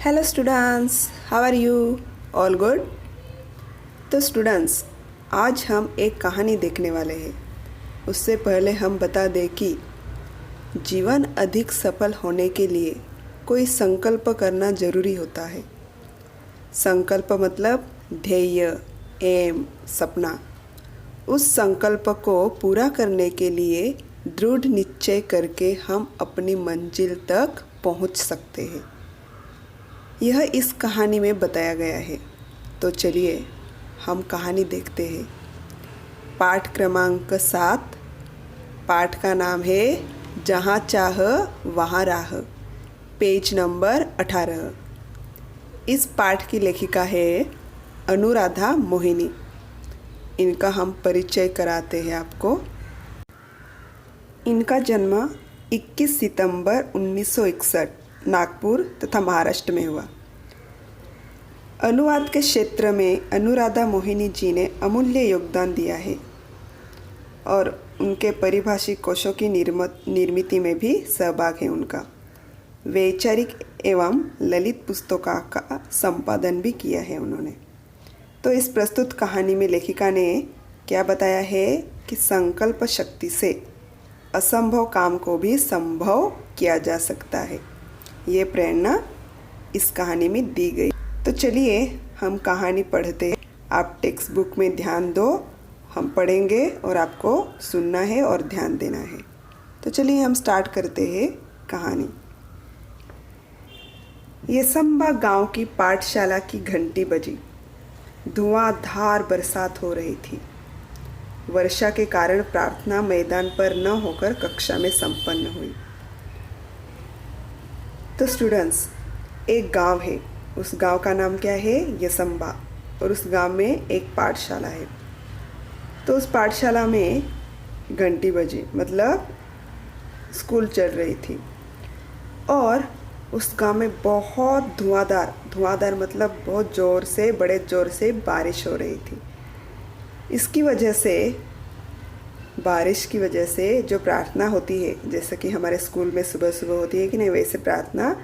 Hello students, how are you? All good? तो students, आज हम एक कहानी देखने वाले हैं। उससे पहले हम बता दें कि जीवन अधिक सफल होने के लिए कोई संकल्प करना ज़रूरी होता है। संकल्प मतलब ध्येय, एम, सपना। उस संकल्प को पूरा करने के लिए दृढ़ निश्चय करके हम अपनी मंजिल तक पहुंच सकते हैं। यह इस कहानी में बताया गया है। तो चलिए हम कहानी देखते हैं। पाठ क्रमांक 7। पाठ का नाम है जहाँ चाह वहाँ राह। Page number 18। इस पाठ की लेखिका है अनुराधा मोहिनी। इनका हम परिचय कराते हैं आपको। इनका जन्म 21 सितंबर 1961 नागपुर तथा महाराष्ट्र में हुआ। अनुवाद के क्षेत्र में अनुराधा मोहिनी जी ने अमूल्य योगदान दिया है और उनके परिभाषित कोशों की निर्मित में भी सहभाग है उनका। वैचारिक एवं ललित पुस्तकों का संपादन भी किया है उन्होंने। तो इस प्रस्तुत कहानी में लेखिका ने क्या बताया है कि संकल्प शक्ति से असंभव काम को भी संभव किया जा सकता है। ये प्रेरणा इस कहानी में दी गई। तो चलिए हम कहानी पढ़ते हैं। आप टेक्स्ट बुक में ध्यान दो, हम पढ़ेंगे और आपको सुनना है और ध्यान देना है। तो चलिए हम स्टार्ट करते हैं कहानी। येसंबा गांव की पाठशाला की घंटी बजी। धुआंधार बरसात हो रही थी। वर्षा के कारण प्रार्थना मैदान पर न होकर कक्षा में संपन्न हुई। तो स्टूडेंट्स, एक गांव है। उस गांव का नाम क्या है? येसंबा। और उस गांव में एक पाठशाला है। तो उस पाठशाला में घंटी बजी, मतलब स्कूल चल रही थी। और उस गांव में बहुत धुआंधार मतलब बहुत ज़ोर से, बड़े ज़ोर से बारिश हो रही थी। इसकी वजह से, बारिश की वजह से जो प्रार्थना होती है, जैसे कि हमारे स्कूल में सुबह सुबह होती है कि नहीं, वैसे प्रार्थना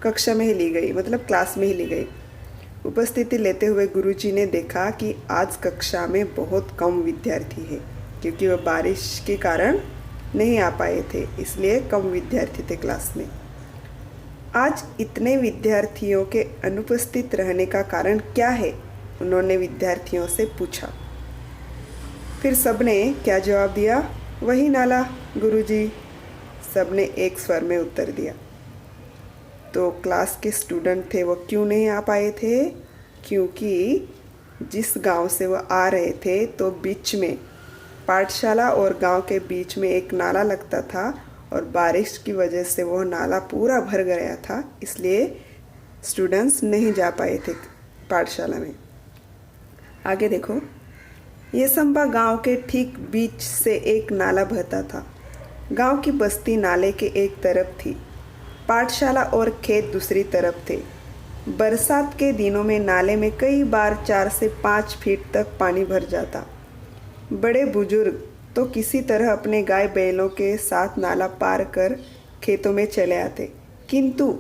कक्षा में ही ली गई, मतलब क्लास में ही ली गई। उपस्थिति लेते हुए गुरुजी ने देखा कि आज कक्षा में बहुत कम विद्यार्थी है, क्योंकि वह बारिश के कारण नहीं आ पाए थे, इसलिए कम विद्यार्थी थे क्लास में। आज इतने विद्यार्थियों के अनुपस्थित रहने का कारण क्या है? उन्होंने विद्यार्थियों से पूछा। फिर सबने क्या जवाब दिया? वही नाला गुरुजी, सबने एक स्वर में उत्तर दिया। तो क्लास के स्टूडेंट थे, वो क्यों नहीं आ पाए थे? क्योंकि जिस गांव से वो आ रहे थे, तो बीच में पाठशाला और गांव के बीच में एक नाला लगता था और बारिश की वजह से वो नाला पूरा भर गया था, इसलिए स्टूडेंट्स नहीं जा पाए थे पाठशाला में। आगे देखो। येसंबा गांव के ठीक बीच से एक नाला बहता था। गांव की बस्ती नाले के एक तरफ थी, पाठशाला और खेत दूसरी तरफ थे। बरसात के दिनों में नाले में कई बार 4 से 5 फीट तक पानी भर जाता। बड़े बुजुर्ग तो किसी तरह अपने गाय बैलों के साथ नाला पार कर खेतों में चले आते, किंतु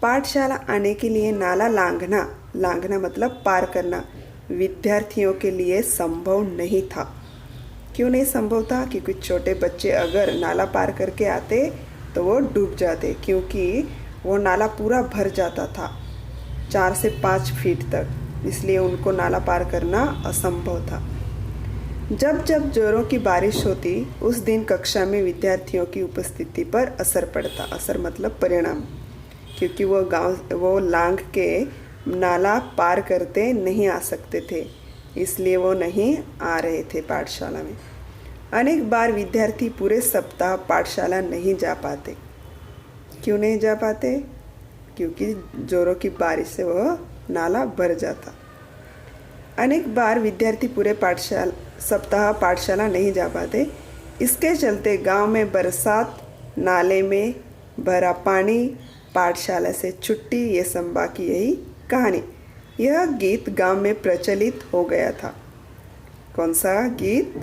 पाठशाला आने के लिए नाला लांघना मतलब पार करना विद्यार्थियों के लिए संभव नहीं था। क्यों नहीं संभव था? क्योंकि छोटे बच्चे अगर नाला पार करके आते तो वो डूब जाते, क्योंकि वो नाला पूरा भर जाता था 4 से 5 फीट तक, इसलिए उनको नाला पार करना असंभव था। जब जब जोरों की बारिश होती, उस दिन कक्षा में विद्यार्थियों की उपस्थिति पर असर पड़ता। असर मतलब परिणाम, क्योंकि वो लांघ के नाला पार करते नहीं आ सकते थे, इसलिए वो नहीं आ रहे थे पाठशाला में। अनेक बार विद्यार्थी पूरे सप्ताह पाठशाला नहीं जा पाते। क्यों नहीं जा पाते? क्योंकि जोरों की बारिश से वह नाला भर जाता। अनेक बार विद्यार्थी पूरे सप्ताह पाठशाला नहीं जा पाते। इसके चलते गांव में बरसात, नाले में भरा पानी, पाठशाला से छुट्टी, येसंबा की यही कहानी। यह गीत गांव में प्रचलित हो गया था। कौन सा गीत?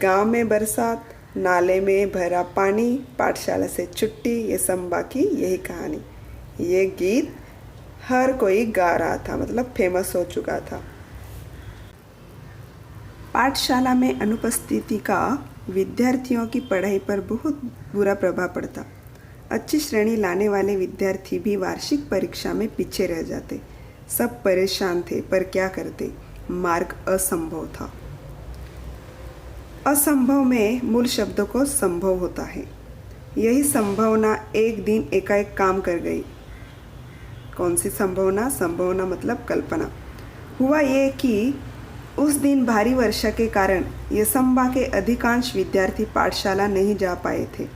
गांव में बरसात, नाले में भरा पानी, पाठशाला से छुट्टी, येसंबा की यही कहानी। ये गीत हर कोई गा रहा था, मतलब फेमस हो चुका था। पाठशाला में अनुपस्थिति का विद्यार्थियों की पढ़ाई पर बहुत बुरा प्रभाव पड़ता। अच्छी श्रेणी लाने वाले विद्यार्थी भी वार्षिक परीक्षा में पीछे रह जाते। सब परेशान थे, पर क्या करते, मार्ग असंभव था। असंभव में मूल शब्दों को संभव होता है। यही संभावना एक दिन एकाएक काम कर गई। कौन सी संभावना? संभावना मतलब कल्पना। हुआ ये कि उस दिन भारी वर्षा के कारण यसंबा के अधिकांश विद्यार्थी पाठशाला नहीं जा पाए थे।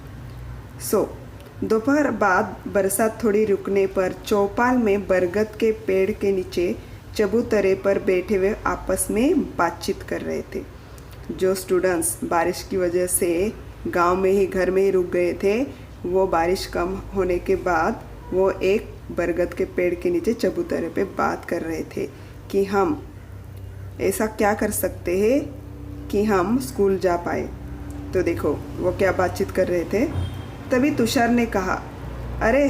दोपहर बाद बरसात थोड़ी रुकने पर चौपाल में बरगद के पेड़ के नीचे चबूतरे पर बैठे हुए आपस में बातचीत कर रहे थे। जो स्टूडेंट्स बारिश की वजह से गांव में ही घर में ही रुक गए थे, वो बारिश कम होने के बाद वो एक बरगद के पेड़ के नीचे चबूतरे पे बात कर रहे थे कि हम ऐसा क्या कर सकते हैं कि हम स्कूल जा पाए। तो देखो वो क्या बातचीत कर रहे थे। तभी तुषार ने कहा, अरे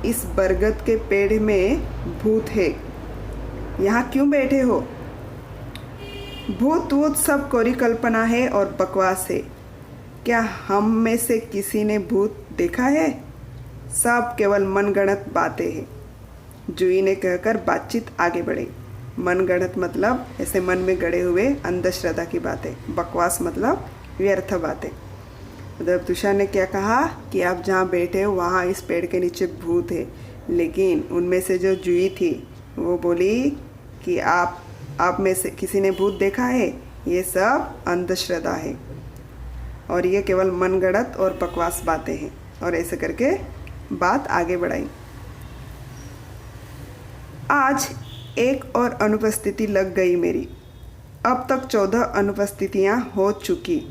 इस बरगद के पेड़ में भूत है, यहाँ क्यों बैठे हो? भूत वूत सब कोरी कल्पना है और बकवास है। क्या हम में से किसी ने भूत देखा है? सब केवल मनगढ़ंत बातें हैं। जूही ने कहकर बातचीत आगे बढ़ी। मनगढ़ंत मतलब ऐसे मन में गड़े हुए अंधश्रद्धा की बातें, बकवास मतलब व्यर्थ बातें। मतलब तुषार ने क्या कहा कि आप जहाँ बैठे हो वहाँ इस पेड़ के नीचे भूत है, लेकिन उनमें से जो जूही थी वो बोली कि आप में से किसी ने भूत देखा है? ये सब अंधश्रद्धा है और ये केवल मनगढ़ंत और बकवास बातें हैं। और ऐसे करके बात आगे बढ़ाई। आज एक और अनुपस्थिति लग गई मेरी। अब तक 14 अनुपस्थितियाँ हो चुकी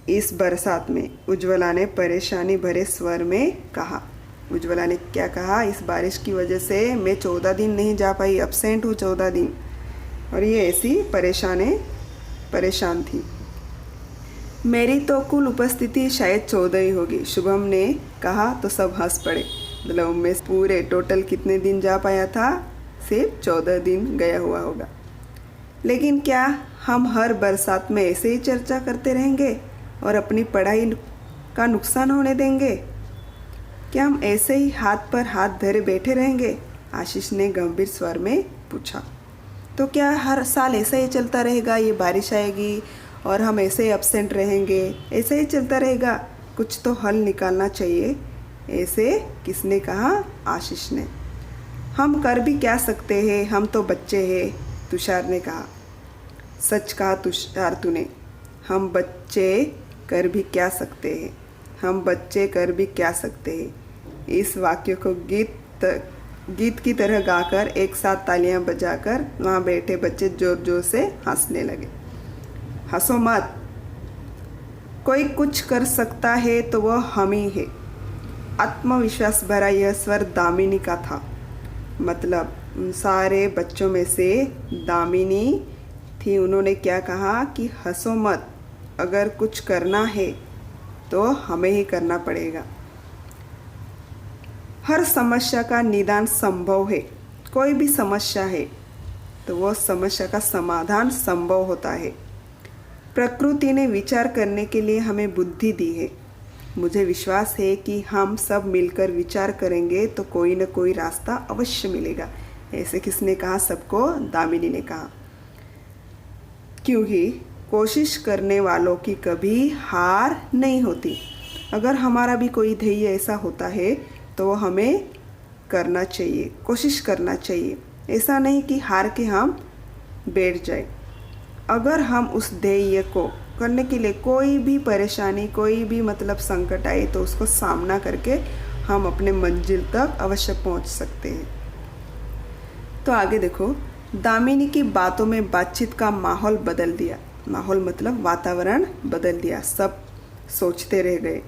इस बरसात में, उज्ज्वला ने परेशानी भरे स्वर में कहा। उज्ज्वला ने क्या कहा? इस बारिश की वजह से मैं 14 दिन नहीं जा पाई, अब्सेंट हूँ 14 दिन। और ये ऐसी परेशान थी। मेरी तो कुल उपस्थिति शायद 14 ही होगी, शुभम ने कहा तो सब हंस पड़े। मतलब मैं पूरे टोटल कितने दिन जा पाया था? सिर्फ 14 दिन गया हुआ होगा। लेकिन क्या हम हर बरसात में ऐसे ही चर्चा करते रहेंगे और अपनी पढ़ाई का नुकसान होने देंगे? क्या हम ऐसे ही हाथ पर हाथ धरे बैठे रहेंगे? आशीष ने गंभीर स्वर में पूछा। तो क्या हर साल ऐसा ही चलता रहेगा? ये बारिश आएगी और हम ऐसे ही एब्सेंट रहेंगे, ऐसे ही चलता रहेगा? कुछ तो हल निकालना चाहिए। ऐसे किसने कहा? आशीष ने। हम कर भी क्या सकते हैं, हम तो बच्चे हैं, तुषार ने कहा। सच कहा तुषार तूने, हम बच्चे कर भी क्या सकते हैं, हम बच्चे कर भी क्या सकते हैं। इस वाक्य को गीत की तरह गाकर एक साथ तालियां बजाकर वहाँ बैठे बच्चे जोर जोर से हंसने लगे। हंसो मत, कोई कुछ कर सकता है तो वह हम ही है। आत्मविश्वास भरा यह स्वर दामिनी का था। मतलब उन सारे बच्चों में से दामिनी थी। उन्होंने क्या कहा कि हंसो मत, अगर कुछ करना है तो हमें ही करना पड़ेगा। हर समस्या का निदान संभव है। कोई भी समस्या है तो वह समस्या का समाधान संभव होता है। प्रकृति ने विचार करने के लिए हमें बुद्धि दी है। मुझे विश्वास है कि हम सब मिलकर विचार करेंगे तो कोई न कोई रास्ता अवश्य मिलेगा। ऐसे किसने कहा? सबको दामिनी ने कहा। क्योंकि कोशिश करने वालों की कभी हार नहीं होती। अगर हमारा भी कोई ध्येय ऐसा होता है तो वो हमें करना चाहिए, कोशिश करना चाहिए। ऐसा नहीं कि हार के हम बैठ जाए। अगर हम उस ध्येय को करने के लिए कोई भी परेशानी, कोई भी मतलब संकट आए तो उसको सामना करके हम अपने मंजिल तक अवश्य पहुंच सकते हैं। तो आगे देखो, दामिनी की बातों में बातचीत का माहौल बदल दिया। माहौल मतलब वातावरण बदल दिया। सब सोचते रह गए।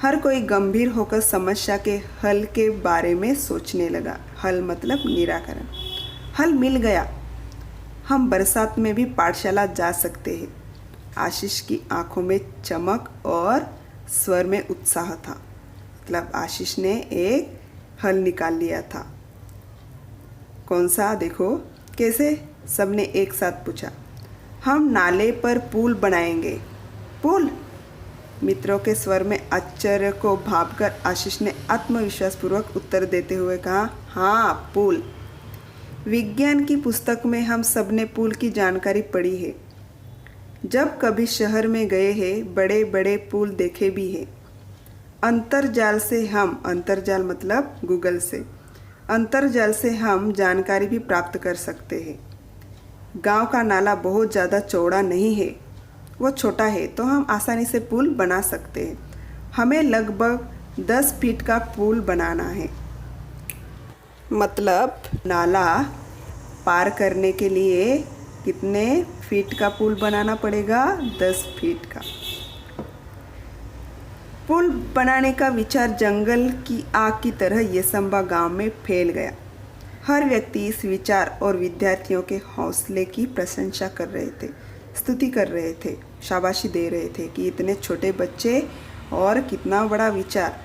हर कोई गंभीर होकर समस्या के हल के बारे में सोचने लगा। हल मतलब निराकरण। हल मिल गया। हम बरसात में भी पाठशाला जा सकते हैं। आशीष की आंखों में चमक और स्वर में उत्साह था। मतलब आशीष ने एक हल निकाल लिया था। कौन सा? देखो कैसे सबने एक साथ पूछा। हम नाले पर पुल बनाएंगे। पुल? मित्रों के स्वर में आश्चर्य को भांपकर आशीष ने आत्मविश्वासपूर्वक उत्तर देते हुए कहा, हाँ पुल। विज्ञान की पुस्तक में हम सब ने पुल की जानकारी पढ़ी है। जब कभी शहर में गए हैं बड़े बड़े पुल देखे भी हैं। अंतर्जाल मतलब गूगल से, अंतर्जाल से हम जानकारी भी प्राप्त कर सकते हैं। गांव का नाला बहुत ज़्यादा चौड़ा नहीं है, वो छोटा है, तो हम आसानी से पुल बना सकते हैं। हमें लगभग 10 फीट का पुल बनाना है। मतलब नाला पार करने के लिए कितने फीट का पुल बनाना पड़ेगा? 10 फीट का। पुल बनाने का विचार जंगल की आग की तरह यसंबा गांव में फैल गया। हर व्यक्ति इस विचार और विद्यार्थियों के हौसले की प्रशंसा कर रहे थे, स्तुति कर रहे थे, शाबाशी दे रहे थे कि इतने छोटे बच्चे और कितना बड़ा विचार।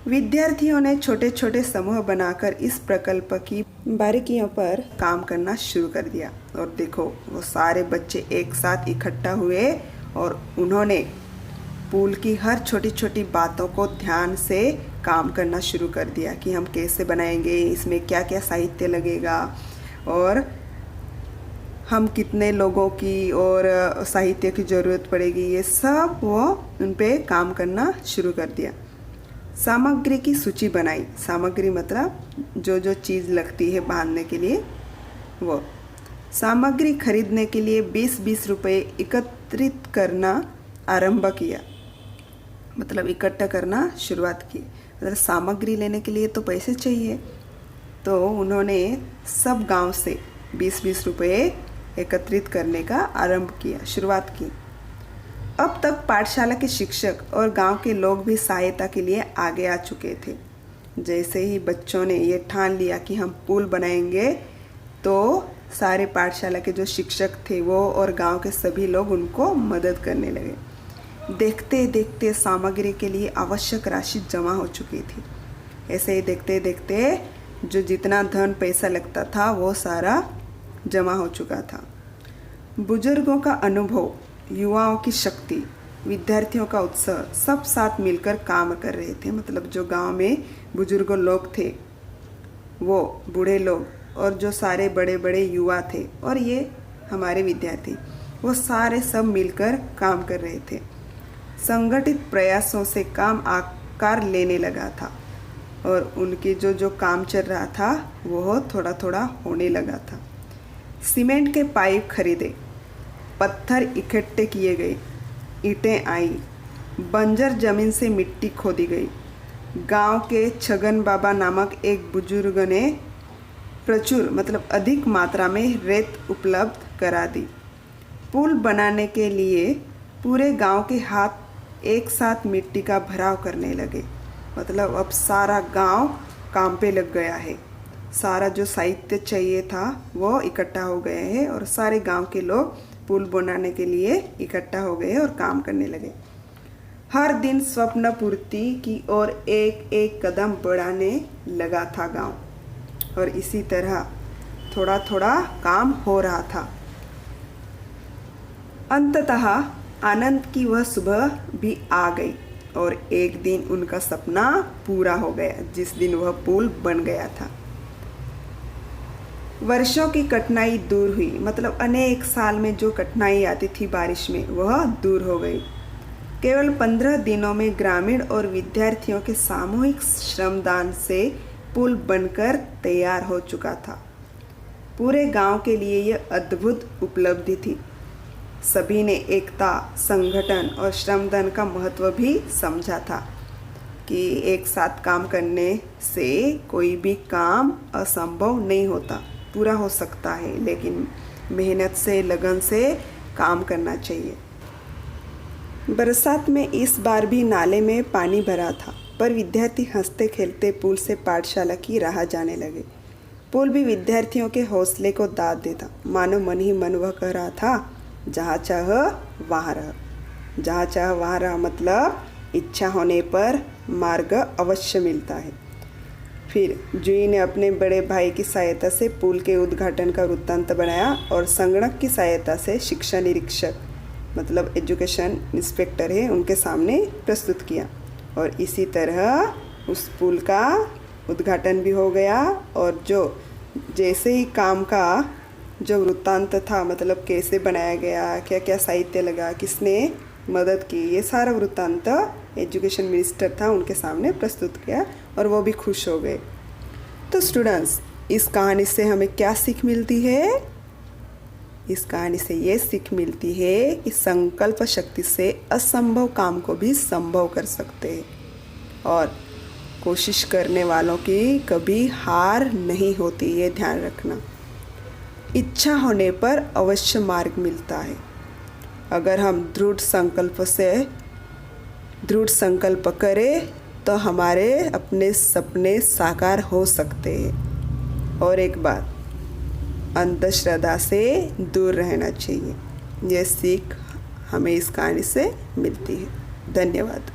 विद्यार्थियों ने छोटे छोटे समूह बनाकर इस प्रकल्प की बारीकियों पर काम करना शुरू कर दिया। और देखो वो सारे बच्चे एक साथ इकट्ठा हुए और उन्होंने पुल की हर छोटी छोटी बातों को ध्यान से काम करना शुरू कर दिया कि हम कैसे बनाएंगे, इसमें क्या क्या साहित्य लगेगा और हम कितने लोगों की और साहित्य की ज़रूरत पड़ेगी, ये सब वो उन पे काम करना शुरू कर दिया। सामग्री की सूची बनाई। सामग्री मतलब जो जो चीज़ लगती है बांधने के लिए वो। सामग्री खरीदने के लिए 20-20 रुपये एकत्रित करना आरंभ किया, मतलब इकट्ठा करना शुरुआत की। मतलब सामग्री लेने के लिए तो पैसे चाहिए, तो उन्होंने सब गांव से 20-20 रुपये एकत्रित करने का आरंभ किया, शुरुआत की। अब तक पाठशाला के शिक्षक और गांव के लोग भी सहायता के लिए आगे आ चुके थे। जैसे ही बच्चों ने ये ठान लिया कि हम पुल बनाएंगे, तो सारे पाठशाला के जो शिक्षक थे वो और गांव के सभी लोग उनको मदद करने लगे। देखते देखते सामग्री के लिए आवश्यक राशि जमा हो चुकी थी। ऐसे ही देखते देखते जो जितना धन पैसा लगता था वो सारा जमा हो चुका था। बुजुर्गों का अनुभव, युवाओं की शक्ति, विद्यार्थियों का उत्साह, सब साथ मिलकर काम कर रहे थे। मतलब जो गांव में बुजुर्ग लोग थे, वो बूढ़े लोग और जो सारे बड़े बड़े युवा थे और ये हमारे विद्यार्थी, वो सारे सब मिलकर काम कर रहे थे। संगठित प्रयासों से काम आकार लेने लगा था और उनके जो जो काम चल रहा था वो थोड़ा थोड़ा होने लगा था। सीमेंट के पाइप खरीदे, पत्थर इकट्ठे किए गए, ईंटें आई, बंजर जमीन से मिट्टी खोदी गई। गांव के छगन बाबा नामक एक बुजुर्ग ने प्रचुर मतलब अधिक मात्रा में रेत उपलब्ध करा दी। पुल बनाने के लिए पूरे गांव के हाथ एक साथ मिट्टी का भराव करने लगे। मतलब अब सारा गांव काम पे लग गया है। सारा जो साहित्य चाहिए था वो इकट्ठा हो गए हैं और सारे गांव के लोग पुल बनाने के लिए इकट्ठा हो गए और काम करने लगे। हर दिन स्वप्न पूर्ति की ओर एक एक कदम बढ़ाने लगा था गांव, और इसी तरह थोड़ा थोड़ा काम हो रहा था। अंततः आनंद की वह सुबह भी आ गई और एक दिन उनका सपना पूरा हो गया, जिस दिन वह पुल बन गया था। वर्षों की कठिनाई दूर हुई। मतलब अनेक साल में जो कठिनाई आती थी बारिश में, वह दूर हो गई। केवल 15 दिनों में ग्रामीण और विद्यार्थियों के सामूहिक श्रमदान से पुल बनकर तैयार हो चुका था। पूरे गांव के लिए यह अद्भुत उपलब्धि थी। सभी ने एकता, संगठन और श्रमदान का महत्व भी समझा था कि एक साथ काम करने से कोई भी काम असंभव नहीं होता, पूरा हो सकता है, लेकिन मेहनत से, लगन से काम करना चाहिए। बरसात में इस बार भी नाले में पानी भरा था, पर विद्यार्थी हंसते खेलते पुल से पाठशाला की राह जाने लगे। पुल भी विद्यार्थियों के हौसले को दाद देता। मानो मन ही मन वह कह रहा था, जहाँ चाह वहाँ रह। जहाँ चाह वहाँ रह मतलब इच्छा होने पर मार्ग अवश्य मिलता है। फिर जुई ने अपने बड़े भाई की सहायता से पुल के उद्घाटन का वृत्तांत बनाया और संगणक की सहायता से शिक्षा निरीक्षक मतलब एजुकेशन इंस्पेक्टर है उनके सामने प्रस्तुत किया। और इसी तरह उस पुल का उद्घाटन भी हो गया और जो जैसे ही काम का जो वृत्तांत था मतलब कैसे बनाया गया, क्या क्या साहित्य लगा, किसने मदद की, ये सारा वृत्तांत एजुकेशन मिनिस्टर था उनके सामने प्रस्तुत किया और वो भी खुश हो गए। तो स्टूडेंट्स, इस कहानी से हमें क्या सीख मिलती है? इस कहानी से ये सीख मिलती है कि संकल्प शक्ति से असंभव काम को भी संभव कर सकते हैं और कोशिश करने वालों की कभी हार नहीं होती, ये ध्यान रखना। इच्छा होने पर अवश्य मार्ग मिलता है। अगर हम दृढ़ संकल्प करें तो हमारे अपने सपने साकार हो सकते हैं। और एक बात, अंधश्रद्धा से दूर रहना चाहिए। यह सीख हमें इस कहानी से मिलती है। धन्यवाद।